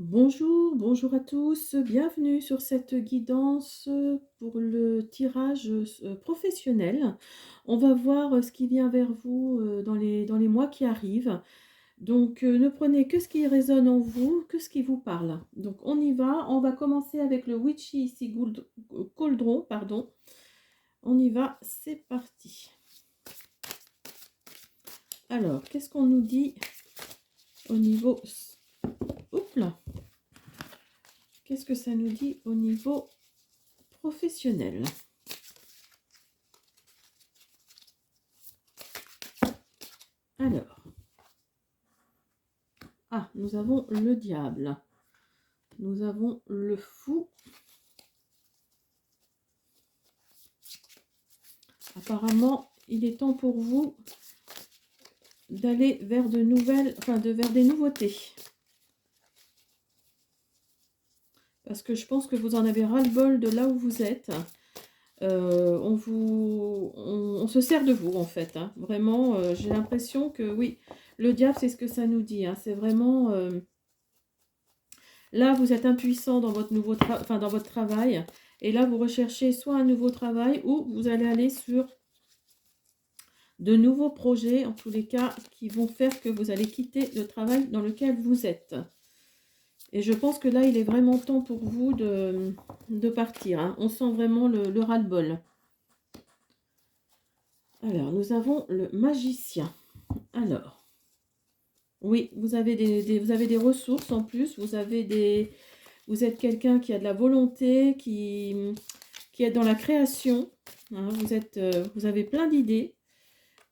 Bonjour, bonjour à tous, bienvenue sur cette guidance pour le tirage professionnel. On va voir ce qui vient vers vous dans les mois qui arrivent. Donc ne prenez que ce qui résonne en vous, que ce qui vous parle. Donc on va commencer avec le Witchy ici Cauldron, pardon. On y va, c'est parti. Alors, qu'est-ce qu'on nous dit au niveau... Oups là. Qu'est-ce que ça nous dit au niveau professionnel? Alors, nous avons le diable. Nous avons le fou. Apparemment, il est temps pour vous d'aller vers vers des nouveautés. Parce que je pense que vous en avez ras-le-bol de là où vous êtes. On se sert de vous en fait. Vraiment, j'ai l'impression que oui, le diable, c'est ce que ça nous dit. C'est vraiment... là, vous êtes impuissant dans votre dans votre travail. Et là, vous recherchez soit un nouveau travail ou vous allez aller sur de nouveaux projets, en tous les cas, qui vont faire que vous allez quitter le travail dans lequel vous êtes. Et je pense que là, il est vraiment temps pour vous de partir. On sent vraiment le ras-le-bol. Alors, nous avons le magicien. Alors, oui, vous avez vous avez des ressources en plus. Vous êtes quelqu'un qui a de la volonté, qui est dans la création. Vous avez plein d'idées.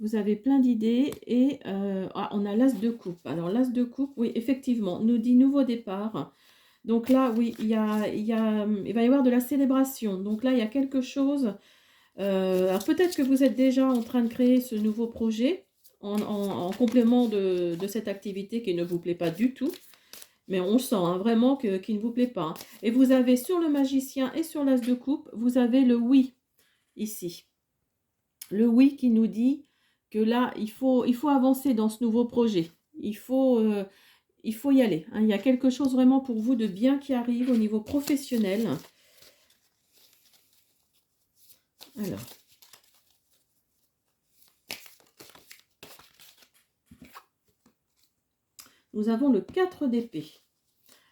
Vous avez plein d'idées et on a l'as de coupe. Alors l'as de coupe, oui, effectivement, nous dit nouveau départ. Donc là, oui, il va y avoir de la célébration. Donc là, il y a quelque chose. Alors peut-être que vous êtes déjà en train de créer ce nouveau projet en complément de cette activité qui ne vous plaît pas du tout. Mais on sent vraiment qu'il ne vous plaît pas. Et vous avez sur le magicien et sur l'as de coupe, vous avez le oui ici. Le oui qui nous dit que là, il faut avancer dans ce nouveau projet. Il faut y aller. Il y a quelque chose vraiment pour vous de bien qui arrive au niveau professionnel. Alors. Nous avons le 4 d'épée.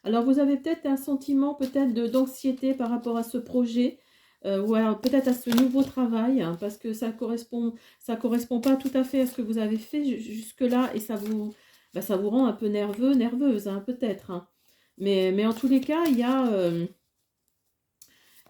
Alors, vous avez peut-être un sentiment d'anxiété par rapport à ce projet. Ou alors peut-être à ce nouveau travail, parce que ça correspond pas tout à fait à ce que vous avez fait jusque-là et ça vous rend un peu nerveuse, peut-être. Mais en tous les cas, oui,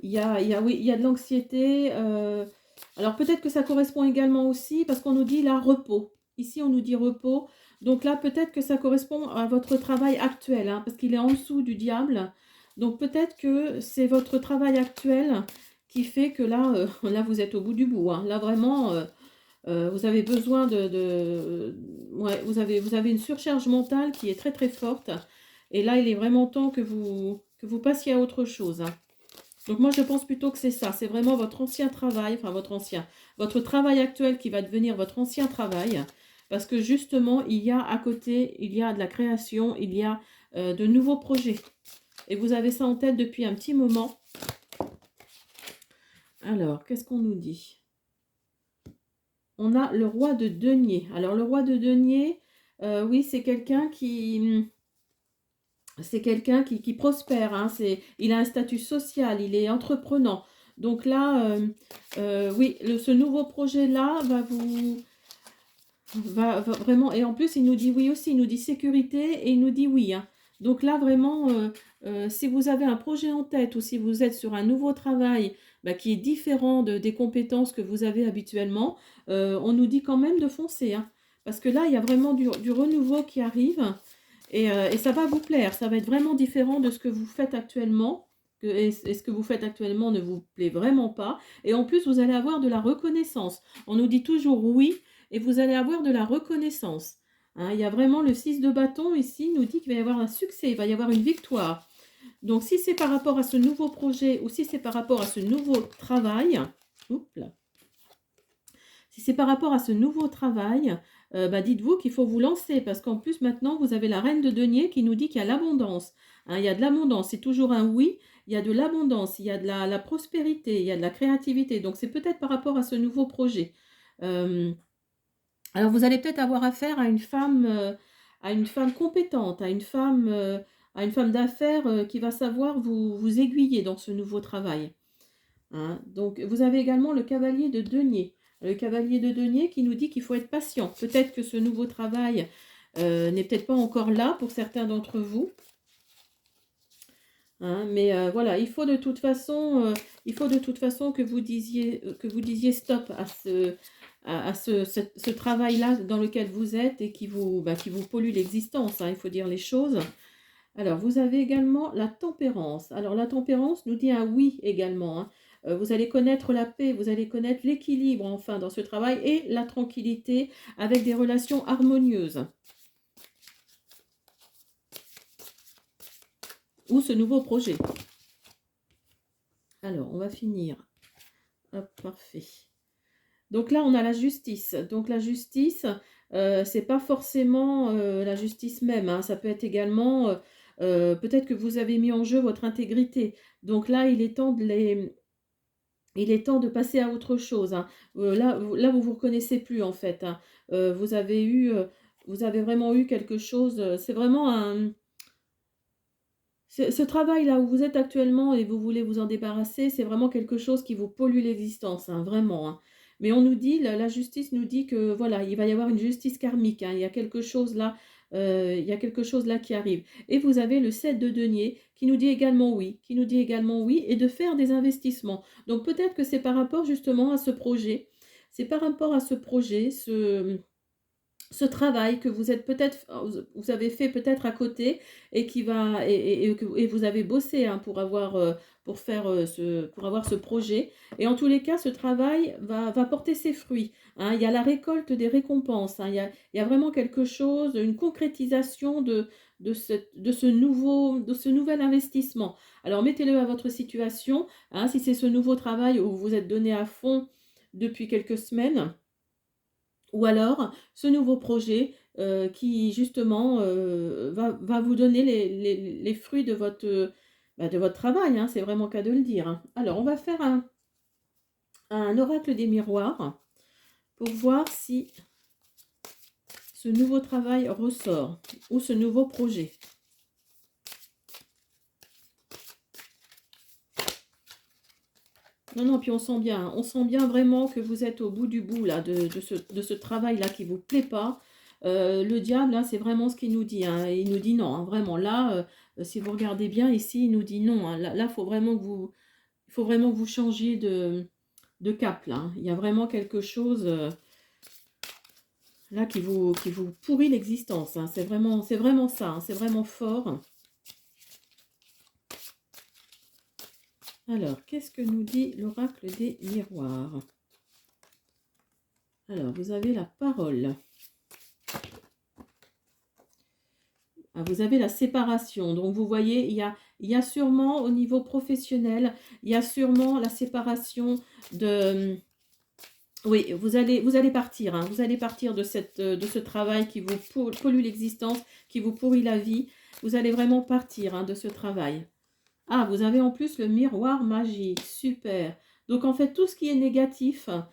il y a de l'anxiété. Alors peut-être que ça correspond également aussi, parce qu'on nous dit là repos. Ici, on nous dit repos. Donc là, peut-être que ça correspond à votre travail actuel, parce qu'il est en dessous du diable. Donc peut-être que c'est votre travail actuel qui fait que là, là vous êtes au bout du bout. Là vraiment, vous avez besoin ouais, vous avez une surcharge mentale qui est très très forte. Et là, il est vraiment temps que vous passiez à autre chose. Donc moi, je pense plutôt que c'est ça. C'est vraiment votre ancien travail, enfin votre travail actuel qui va devenir votre ancien travail. Parce que justement, il y a à côté, il y a de la création, il y a de nouveaux projets. Et vous avez ça en tête depuis un petit moment. Alors, qu'est-ce qu'on nous dit? On a le roi de denier. Alors, le roi de denier, oui, c'est quelqu'un qui prospère. Il a un statut social, il est entreprenant. Donc là, oui, ce nouveau projet-là va vraiment... Et en plus, il nous dit oui aussi, il nous dit sécurité et il nous dit oui. Donc là, vraiment, si vous avez un projet en tête ou si vous êtes sur un nouveau travail qui est différent des compétences que vous avez habituellement, on nous dit quand même de foncer. Parce que là, il y a vraiment du renouveau qui arrive. Et ça va vous plaire, ça va être vraiment différent de ce que vous faites actuellement. Et ce que vous faites actuellement ne vous plaît vraiment pas. Et en plus, vous allez avoir de la reconnaissance. On nous dit toujours oui, et vous allez avoir de la reconnaissance. Il y a vraiment le 6 de bâton ici, nous dit qu'il va y avoir un succès, il va y avoir une victoire. Donc, si c'est par rapport à ce nouveau projet ou si c'est par rapport à ce nouveau travail, oups là. Si c'est par rapport à ce nouveau travail, dites-vous qu'il faut vous lancer parce qu'en plus maintenant vous avez la reine de denier qui nous dit qu'il y a l'abondance. Hein, il y a de l'abondance, c'est toujours un oui, il y a de l'abondance, il y a de la prospérité, il y a de la créativité. Donc c'est peut-être par rapport à ce nouveau projet. Euh, alors vous allez peut-être avoir affaire à une femme compétente, à une femme d'affaires qui va savoir vous aiguiller dans ce nouveau travail. Hein. Donc, vous avez également le cavalier de denier. Le cavalier de denier qui nous dit qu'il faut être patient. Peut-être que ce nouveau travail n'est peut-être pas encore là pour certains d'entre vous. Hein, mais voilà, il faut de toute façon que vous disiez stop à ce travail-là dans lequel vous êtes et qui vous pollue l'existence. Hein, il faut dire les choses. Alors, vous avez également la tempérance. Alors, la tempérance nous dit un oui également. Hein. Vous allez connaître la paix, vous allez connaître l'équilibre enfin dans ce travail et la tranquillité avec des relations harmonieuses. Ou ce nouveau projet. Alors, on va finir. Hop, parfait. Donc là, on a la justice. Donc la justice, c'est pas forcément la justice même. Hein. Ça peut être également, peut-être que vous avez mis en jeu votre intégrité. Donc là, il est temps de passer à autre chose. Hein. Là, vous reconnaissez plus en fait. Hein. Vous avez vraiment eu quelque chose. C'est vraiment ce travail-là où vous êtes actuellement et vous voulez vous en débarrasser, c'est vraiment quelque chose qui vous pollue l'existence, hein, vraiment. Hein. Mais on nous dit, la justice nous dit que voilà, il va y avoir une justice karmique. Hein, il y a quelque chose là, il y a quelque chose là qui arrive. Et vous avez le 7 de denier qui nous dit également oui, et de faire des investissements. Donc peut-être que c'est par rapport justement à ce projet, c'est par rapport à ce projet, ce travail que vous êtes peut-être, vous avez fait peut-être à côté et qui va et vous avez bossé hein, pour avoir pour avoir ce projet. Et en tous les cas, ce travail va porter ses fruits. Hein. Il y a la récolte des récompenses. Hein. Il y a vraiment quelque chose, une concrétisation de ce nouvel investissement. Alors mettez-le à votre situation. Hein, si c'est ce nouveau travail où vous vous êtes donné à fond depuis quelques semaines. Ou alors, ce nouveau projet qui, justement, va vous donner les fruits de votre travail. Hein, c'est vraiment le cas de le dire. Hein. Alors, on va faire un oracle des miroirs pour voir si ce nouveau travail ressort ou ce nouveau projet. Non, puis on sent bien vraiment que vous êtes au bout du bout là, de ce travail-là qui ne vous plaît pas. Le diable, là, c'est vraiment ce qu'il nous dit. Hein. Il nous dit non, hein, vraiment. Là, si vous regardez bien ici, il nous dit non. Hein. Là, il faut vraiment que vous changiez de cap. Là, hein. Il y a vraiment quelque chose là qui vous pourrit l'existence. Hein. C'est vraiment ça. Hein. C'est vraiment fort. Alors, qu'est-ce que nous dit l'oracle des miroirs? Alors, vous avez la parole. Ah, vous avez la séparation. Donc, vous voyez, il y a sûrement au niveau professionnel, il y a sûrement la séparation de... Oui, vous allez partir. Hein, vous allez partir de ce travail qui vous pollue l'existence, qui vous pourrit la vie. Vous allez vraiment partir hein, de ce travail. Ah, vous avez en plus le miroir magique, super. Donc en fait, tout ce qui est négatif là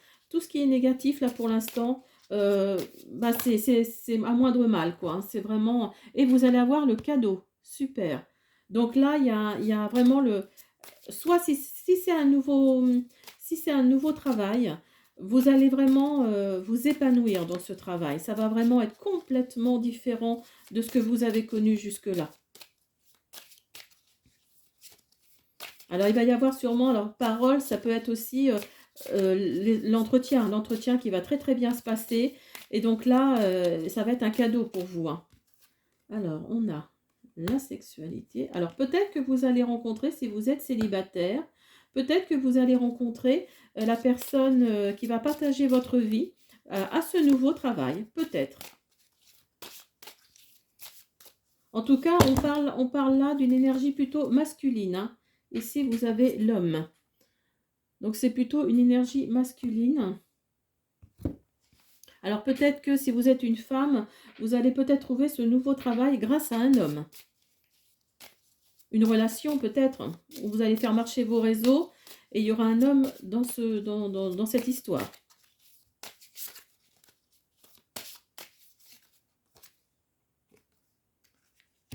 pour l'instant, c'est à moindre mal, quoi. Hein. C'est vraiment... Et vous allez avoir le cadeau, super. Donc là, il y a vraiment le... Soit si c'est un nouveau travail, vous allez vraiment vous épanouir dans ce travail. Ça va vraiment être complètement différent de ce que vous avez connu jusque-là. Alors, il va y avoir sûrement, alors, parole, ça peut être aussi l'entretien qui va très très bien se passer. Et donc là, ça va être un cadeau pour vous. Hein. Alors, on a la sexualité. Alors, peut-être que vous allez rencontrer, si vous êtes célibataire, peut-être que vous allez rencontrer la personne qui va partager votre vie à ce nouveau travail. Peut-être. En tout cas, on parle là d'une énergie plutôt masculine. Hein. Ici, vous avez l'homme. Donc, c'est plutôt une énergie masculine. Alors peut-être que si vous êtes une femme, vous allez peut-être trouver ce nouveau travail grâce à un homme. Une relation peut-être, où vous allez faire marcher vos réseaux et il y aura un homme dans cette histoire.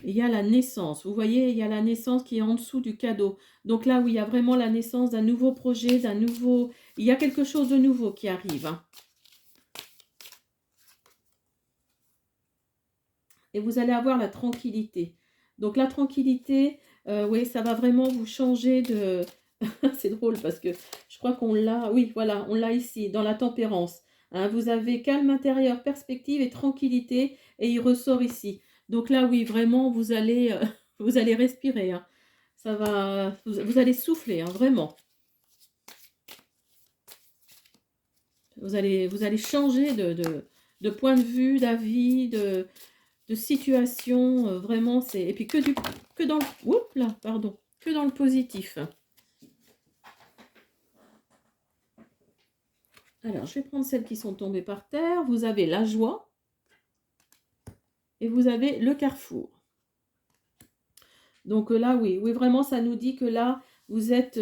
Il y a la naissance, vous voyez, il y a la naissance qui est en dessous du cadeau. Donc là où il y a vraiment la naissance d'un nouveau projet, d'un nouveau... Il y a quelque chose de nouveau qui arrive. Hein. Et vous allez avoir la tranquillité. Donc la tranquillité, oui, ça va vraiment vous changer de... C'est drôle parce que je crois qu'on l'a... Oui, voilà, on l'a ici, dans la tempérance. Hein, vous avez calme intérieur, perspective et tranquillité, et il ressort ici. Donc là, oui, vraiment, vous allez respirer. Hein. Ça va... Vous allez souffler, hein, vraiment. Vous allez changer de point de vue, d'avis, de situation, vraiment, c'est... Et puis que dans le... Oups là, pardon. Que dans le positif. Alors, je vais prendre celles qui sont tombées par terre. Vous avez la joie. Et vous avez le carrefour. Donc là, oui, vraiment, ça nous dit que là, vous êtes...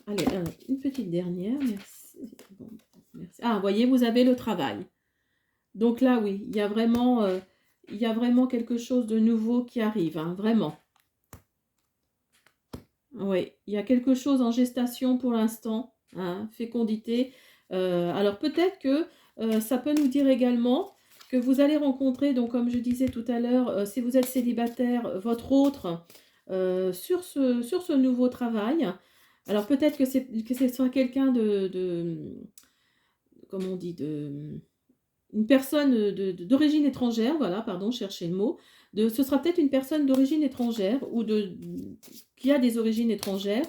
Allez, une petite dernière, merci. Bon, merci. Ah, vous voyez, vous avez le travail. Donc là, oui, il y a vraiment quelque chose de nouveau qui arrive, hein, vraiment. Oui, il y a quelque chose en gestation pour l'instant, hein, fécondité. Alors peut-être que ça peut nous dire également que vous allez rencontrer, donc comme je disais tout à l'heure, si vous êtes célibataire, votre autre sur ce nouveau travail. Alors peut-être que ce soit quelqu'un comment on dit, une personne d'origine étrangère, voilà, pardon, cherchez le mot. Ce sera peut-être une personne d'origine étrangère ou qui a des origines étrangères.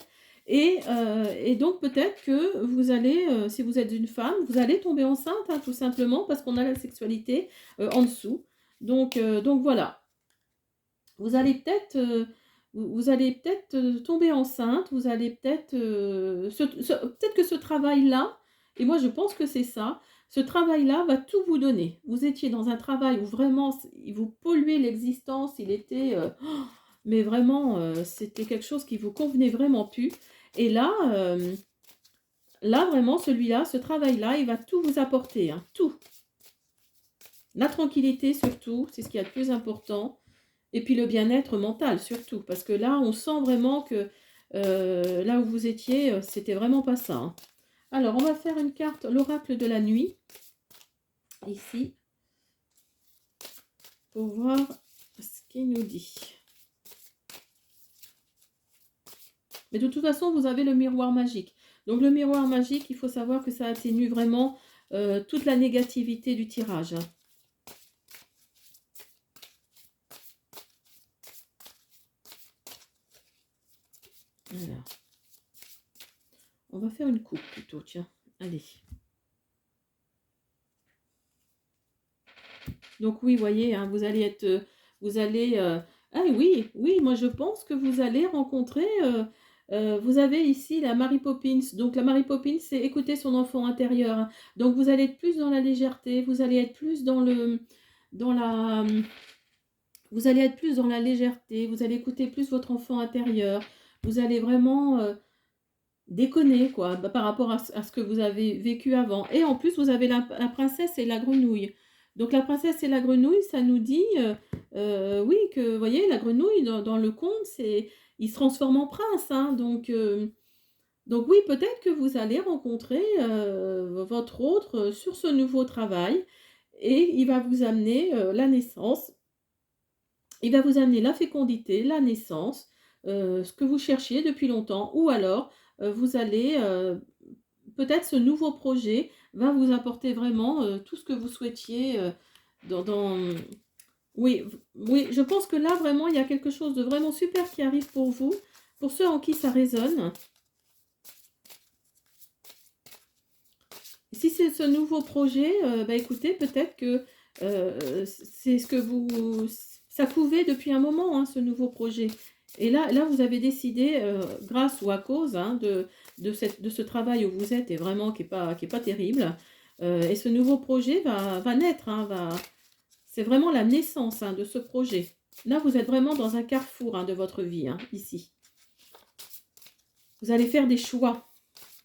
Et donc peut-être que vous allez, si vous êtes une femme, vous allez tomber enceinte, hein, tout simplement, parce qu'on a la sexualité en dessous. Donc voilà. Vous allez peut-être tomber enceinte, vous allez peut-être... peut-être que ce travail-là, et moi je pense que c'est ça, ce travail-là va tout vous donner. Vous étiez dans un travail où vraiment, il vous polluait l'existence, il était... mais vraiment, c'était quelque chose qui vous convenait vraiment plus. Et là, vraiment, celui-là, ce travail-là, il va tout vous apporter, hein, tout. La tranquillité surtout, c'est ce qui est le plus important. Et puis le bien-être mental surtout, parce que là, on sent vraiment que là où vous étiez, c'était vraiment pas ça. Hein. Alors, on va faire une carte, l'oracle de la nuit, ici, pour voir ce qu'il nous dit. Mais de toute façon, vous avez le miroir magique. Donc le miroir magique, il faut savoir que ça atténue vraiment toute la négativité du tirage. Hein. Alors, on va faire une coupe plutôt, tiens, allez. Donc oui, vous voyez, hein, vous allez être, ah oui, moi je pense que vous allez rencontrer, vous avez ici la Mary Poppins. Donc la Mary Poppins, c'est écouter son enfant intérieur. Hein. Donc vous allez être plus dans la légèreté, vous allez être plus vous allez être plus dans la légèreté, vous allez écouter plus votre enfant intérieur, vous allez vraiment déconner quoi, par rapport à ce que vous avez vécu avant. Et en plus, vous avez la princesse et la grenouille. Donc la princesse et la grenouille, ça nous dit, oui, que, vous voyez, la grenouille, dans le conte, il se transforme en prince. Hein, donc oui, peut-être que vous allez rencontrer votre autre sur ce nouveau travail et il va vous amener la naissance. Il va vous amener la fécondité, la naissance, ce que vous cherchiez depuis longtemps, ou alors vous allez, peut-être ce nouveau projet va vous apporter vraiment tout ce que vous souhaitiez Oui, je pense que là, vraiment, il y a quelque chose de vraiment super qui arrive pour vous, pour ceux en qui ça résonne. Si c'est ce nouveau projet, écoutez, peut-être que c'est ce que ça couvait depuis un moment, hein, ce nouveau projet. Et là vous avez décidé, grâce ou à cause hein, de ce travail où vous êtes et vraiment qui est pas terrible, Et ce nouveau projet va naître, hein, c'est vraiment la naissance, hein, de ce projet. Là, vous êtes vraiment dans un carrefour, hein, de votre vie, hein, ici. Vous allez faire des choix.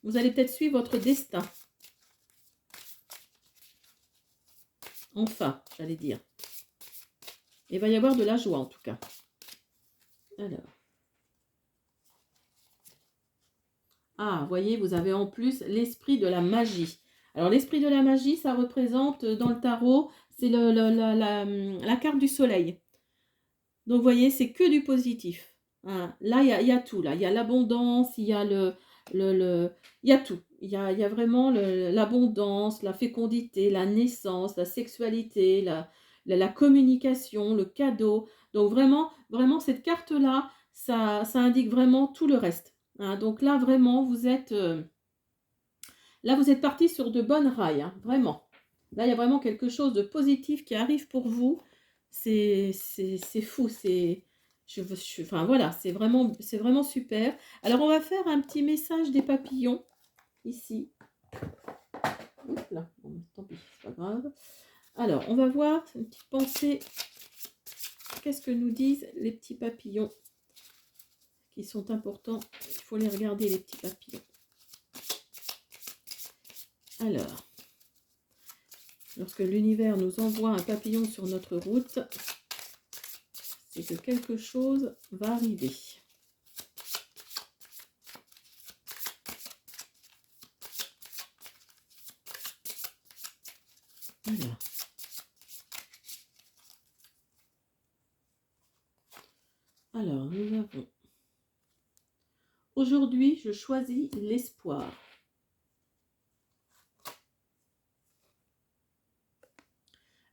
Vous allez peut-être suivre votre destin. Enfin, j'allais dire. Il va y avoir de la joie, en tout cas. Alors. Ah, vous voyez, vous avez en plus l'esprit de la magie. Alors, l'esprit de la magie, ça représente, dans le tarot, c'est la carte du soleil. Donc, vous voyez, c'est que du positif. Hein. Là, il y a tout. Là. Il y a l'abondance, il y a il y a tout. Il y a vraiment l'abondance, la fécondité, la naissance, la sexualité, la communication, le cadeau. Donc, vraiment, vraiment cette carte-là, ça indique vraiment tout le reste. Hein. Donc là, vraiment, vous êtes parti sur de bonnes rails. Hein, vraiment. Là, il y a vraiment quelque chose de positif qui arrive pour vous. C'est fou, enfin voilà, c'est vraiment super. Alors on va faire un petit message des papillons ici. Oups là, bon, tant pis, c'est pas grave. Alors on va voir une petite pensée. Qu'est-ce que nous disent les petits papillons qui sont importants? Il faut les regarder, les petits papillons. Alors, lorsque l'univers nous envoie un papillon sur notre route, c'est que quelque chose va arriver. Voilà. Alors, nous avons... Aujourd'hui, je choisis l'espoir.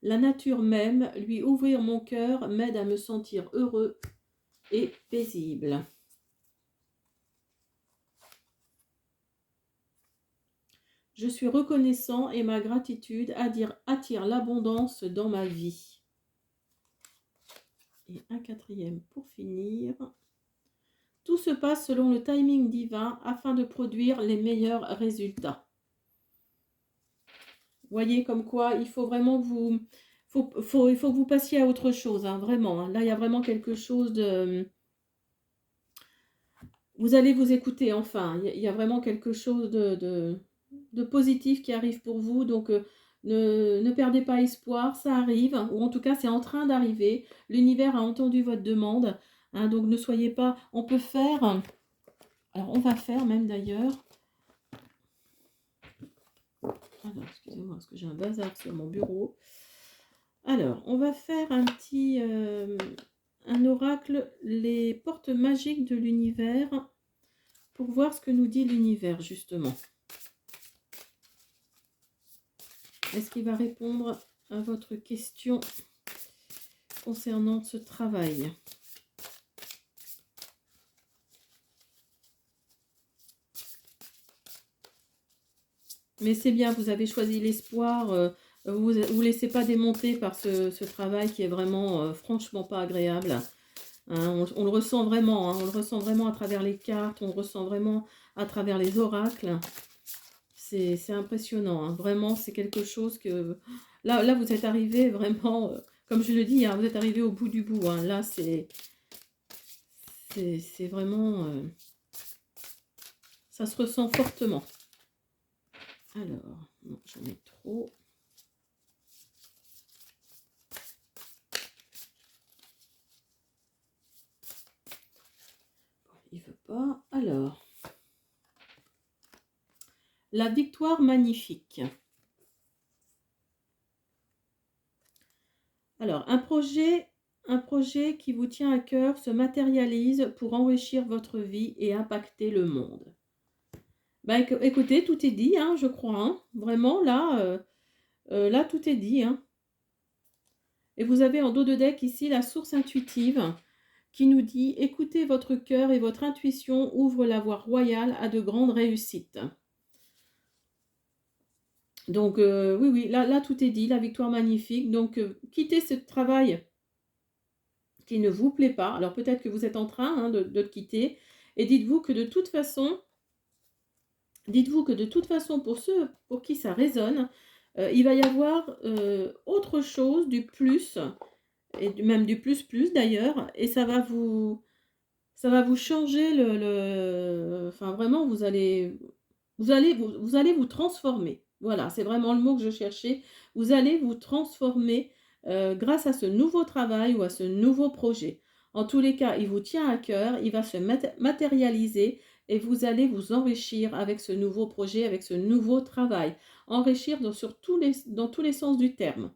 La nature même, lui ouvrir mon cœur, m'aide à me sentir heureux et paisible. Je suis reconnaissant et ma gratitude attire l'abondance dans ma vie. Et un quatrième pour finir. Tout se passe selon le timing divin afin de produire les meilleurs résultats. Voyez comme quoi il faut vraiment il faut que vous passiez à autre chose, hein, vraiment. Hein. Là, il y a vraiment quelque chose de... Vous allez vous écouter, enfin. Il y a vraiment quelque chose de positif qui arrive pour vous. Donc, ne perdez pas espoir, ça arrive. Ou en tout cas, c'est en train d'arriver. L'univers a entendu votre demande. Hein, donc, ne soyez pas... On peut faire... Alors, on va faire même d'ailleurs... Alors, excusez-moi, parce que j'ai un bazar sur mon bureau. Alors, on va faire un petit... un oracle, les portes magiques de l'univers, pour voir ce que nous dit l'univers, justement. Est-ce qu'il va répondre à votre question concernant ce travail? Mais c'est bien, vous avez choisi l'espoir. Vous ne laissez pas démonter par ce travail qui est vraiment, franchement pas agréable. Hein, on le ressent vraiment, hein, on le ressent vraiment à travers les cartes, on le ressent vraiment à travers les oracles. C'est impressionnant, hein, vraiment, c'est quelque chose que... Là, vous êtes arrivé vraiment, comme je le dis, hein, vous êtes arrivé au bout du bout. Hein, là, c'est vraiment... ça se ressent fortement. Alors, non, j'en ai trop. Il veut pas. Alors, la victoire magnifique. Alors, un projet qui vous tient à cœur se matérialise pour enrichir votre vie et impacter le monde. Bah, écoutez, tout est dit, hein, je crois. Hein. Vraiment, là, tout est dit. Hein. Et vous avez en dos de deck ici la source intuitive qui nous dit « Écoutez votre cœur et votre intuition ouvrent la voie royale à de grandes réussites. » Donc, oui, là, tout est dit, la victoire magnifique. Donc, quittez ce travail qui ne vous plaît pas. Alors, peut-être que vous êtes en train, hein, de le quitter. Et dites-vous que de toute façon, pour ceux pour qui ça résonne, Il va y avoir autre chose, du plus, et même du plus plus d'ailleurs, et ça va vous changer enfin vraiment, vous allez vous transformer. Voilà, c'est vraiment le mot que je cherchais. Vous allez vous transformer grâce à ce nouveau travail ou à ce nouveau projet. En tous les cas, il vous tient à cœur, il va se matérialiser et vous allez vous enrichir avec ce nouveau projet, avec ce nouveau travail. Enrichir dans tous les sens du terme.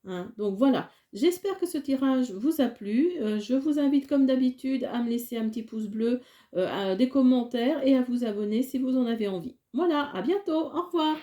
Hein. Donc voilà, j'espère que ce tirage vous a plu. Je vous invite comme d'habitude à me laisser un petit pouce bleu, des commentaires et à vous abonner si vous en avez envie. Voilà, à bientôt, au revoir.